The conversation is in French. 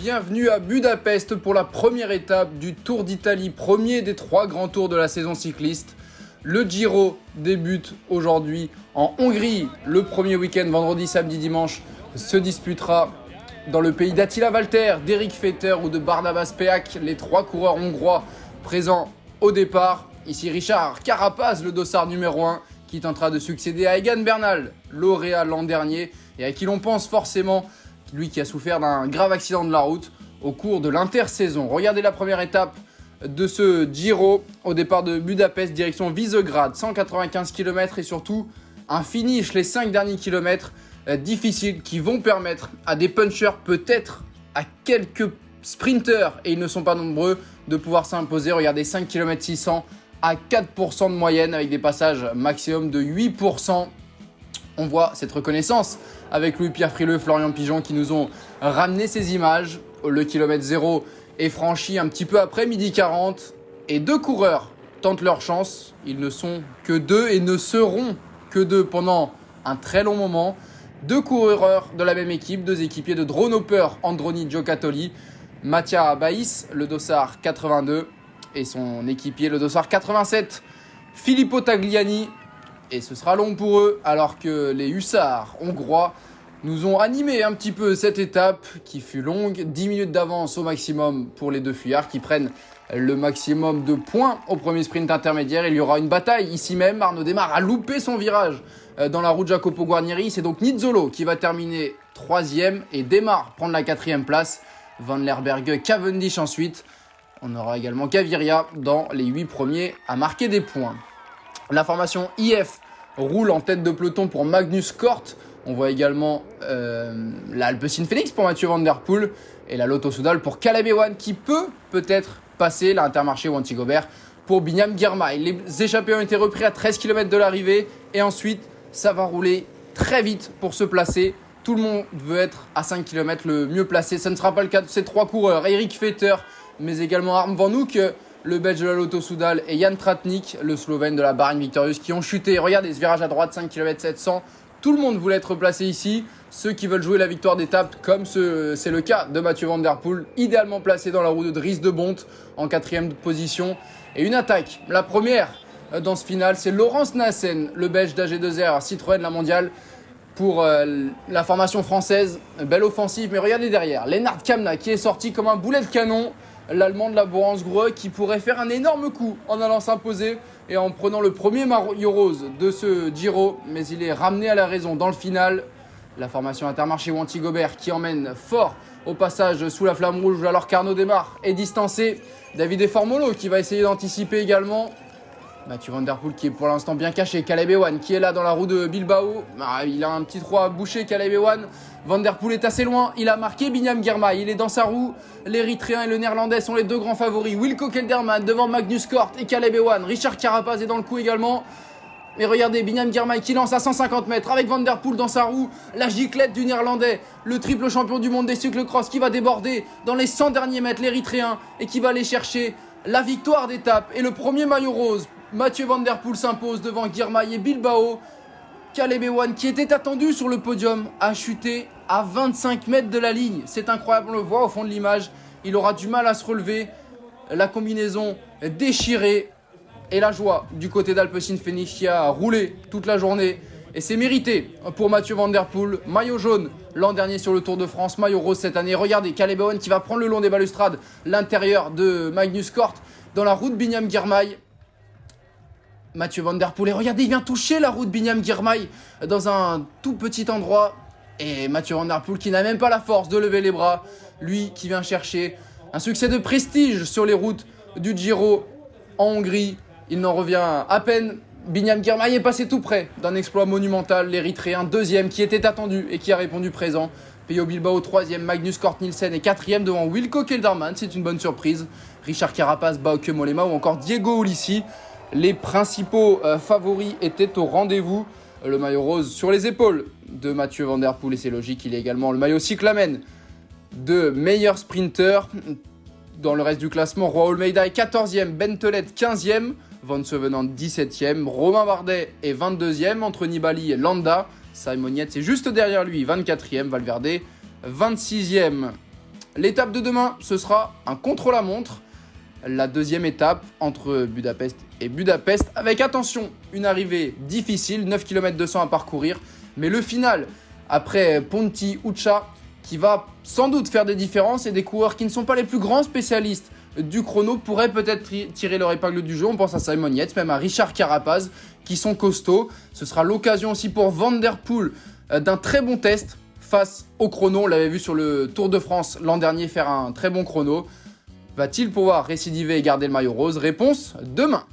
bienvenue à Budapest pour la première étape du Tour d'Italie, premier des 3 grands tours de la saison cycliste. Le Giro débute aujourd'hui en Hongrie. Le premier week-end, vendredi, samedi, dimanche, se disputera dans le pays d'Attila Valter, d'Eric Fetter ou de Barnabas Peák, les 3 coureurs hongrois présents au départ. Ici Richard Carapaz, le dossard numéro 1, qui tentera de succéder à Egan Bernal, lauréat l'an dernier, et à qui l'on pense forcément, lui qui a souffert d'un grave accident de la route au cours de l'intersaison. Regardez la première étape de ce Giro au départ de Budapest, direction Visegrad, 195 km et surtout un finish, les 5 derniers kilomètres difficiles qui vont permettre à des punchers, peut-être à quelques sprinters, et ils ne sont pas nombreux, de pouvoir s'imposer. Regardez, 5 km 600 à 4% de moyenne avec des passages maximum de 8%. On voit cette reconnaissance avec Louis-Pierre Frileux, Florian Pigeon qui nous ont ramené ces images. Le kilomètre 0 est franchi un petit peu après midi 40 et 2 coureurs tentent leur chance. Ils ne sont que 2 et ne seront que 2 pendant un très long moment. 2 coureurs de la même équipe, 2 équipiers de Drone Hopper, Androni Giocattoli, Mattia Baïs, le dossard 82 et son équipier le dossard 87, Filippo Tagliani. Et ce sera long pour eux, alors que les hussards hongrois nous ont animé un petit peu cette étape qui fut longue. 10 minutes d'avance au maximum pour les 2 fuyards qui prennent le maximum de points au premier sprint intermédiaire. Il y aura une bataille ici même. Arnaud Démare a loupé son virage dans la route Jacopo Guarnieri. C'est donc Nizzolo qui va terminer 3e et Démare prendre la 4e place. Van Lerberghe, Cavendish ensuite. On aura également Gaviria dans les 8 premiers à marquer des points. La formation IF roule en tête de peloton pour Magnus Cort. On voit également l'Alpecin Phoenix pour Mathieu Van Der Poel et la Lotto Soudal pour Caleb Ewan qui peut-être passer l'Intermarché ou Antigobert pour Binyam Girmay. Les échappés ont été repris à 13 km de l'arrivée et ensuite ça va rouler très vite pour se placer. Tout le monde veut être à 5 km le mieux placé. Ce ne sera pas le cas de ces 3 coureurs. Eric Fetter, mais également Harm Van Hoek, le Belge de la Lotto Soudal, et Jan Tratnik, le Slovène de la Bahrain Victorious, qui ont chuté. Regardez ce virage à droite, 5 km 700. Tout le monde voulait être placé ici. Ceux qui veulent jouer la victoire d'étape, comme c'est le cas de Mathieu Van Der Poel, idéalement placé dans la roue de Dries de Bondt en 4e position. Et une attaque, la première dans ce final, c'est Laurens Nassen, le Belge d'AG2R, Citroën, la mondiale, pour la formation française. Belle offensive, mais regardez derrière, Lennart Kamna qui est sorti comme un boulet de canon. L'Allemand de la Boransgrohe qui pourrait faire un énorme coup en allant s'imposer et en prenant le premier maillot rose de ce Giro, mais il est ramené à la raison dans le final. La formation Intermarché ou Antigobert qui emmène fort au passage sous la flamme rouge alors qu'Arnaud Démare est distancé. Davide Formolo qui va essayer d'anticiper également. Mathieu Van Der Poel qui est pour l'instant bien caché. Caleb Ewan qui est là dans la roue de Bilbao. Il a un petit trou à boucher, Caleb Ewan. Van Der Poel est assez loin. Il a marqué Binyam Girmay. Il est dans sa roue. L'Érythréen et le Néerlandais sont les 2 grands favoris. Wilco Kelderman devant Magnus Cort et Caleb Ewan. Richard Carapaz est dans le coup également. Mais regardez, Binyam Girmay qui lance à 150 mètres avec Van Der Poel dans sa roue. La giclette du Néerlandais, le triple champion du monde des cyclocross qui va déborder dans les 100 derniers mètres, l'Érythréen, et qui va aller chercher la victoire d'étape et le premier maillot rose. Mathieu Van Der Poel s'impose devant Girmay et Bilbao. Caleb Ewan, qui était attendu sur le podium, a chuté à 25 mètres de la ligne. C'est incroyable, on le voit au fond de l'image. Il aura du mal à se relever. La combinaison déchirée. Et la joie du côté d'Alpecin Phoenix qui a roulé toute la journée. Et c'est mérité pour Mathieu Van Der Poel. Maillot jaune l'an dernier sur le Tour de France, maillot rose cette année. Regardez, Caleb Ewan qui va prendre le long des balustrades l'intérieur de Magnus Cort dans la route Binyam Girmay. Mathieu Van Der Poel, et regardez, il vient toucher la route Binyam Girmay dans un tout petit endroit. Et Mathieu Van Der Poel qui n'a même pas la force de lever les bras. Lui qui vient chercher un succès de prestige sur les routes du Giro en Hongrie. Il n'en revient à peine. Binyam Girmay est passé tout près d'un exploit monumental. L'Érythréen 2e qui était attendu et qui a répondu présent. Peyo Bilbao 3e, Magnus Cort Nielsen est 4e devant Wilco Kelderman. C'est une bonne surprise. Richard Carapaz, Bauke Mollema ou encore Diego Ulissi. Les principaux favoris étaient au rendez-vous. Le maillot rose sur les épaules de Mathieu Van Der Poel et c'est logique. Il est également le maillot cyclamen de meilleur sprinter. Dans le reste du classement, Roi Almeida est 14e, Bentelet 15e, Van Sevenant 17e, Romain Bardet est 22e entre Nibali et Landa. Simon Yates est juste derrière lui, 24e, Valverde 26e. L'étape de demain, ce sera un contre-la-montre. La deuxième étape entre Budapest et Budapest. Avec attention, une arrivée difficile, 9 km 200 à parcourir. Mais le final, après Ponti-Uccia, qui va sans doute faire des différences et des coureurs qui ne sont pas les plus grands spécialistes du chrono pourraient peut-être tirer leur épingle du jeu. On pense à Simon Yates, même à Richard Carapaz, qui sont costauds. Ce sera l'occasion aussi pour Van Der Poel d'un très bon test face au chrono. On l'avait vu sur le Tour de France l'an dernier faire un très bon chrono. Va-t-il pouvoir récidiver et garder le maillot rose? Réponse demain.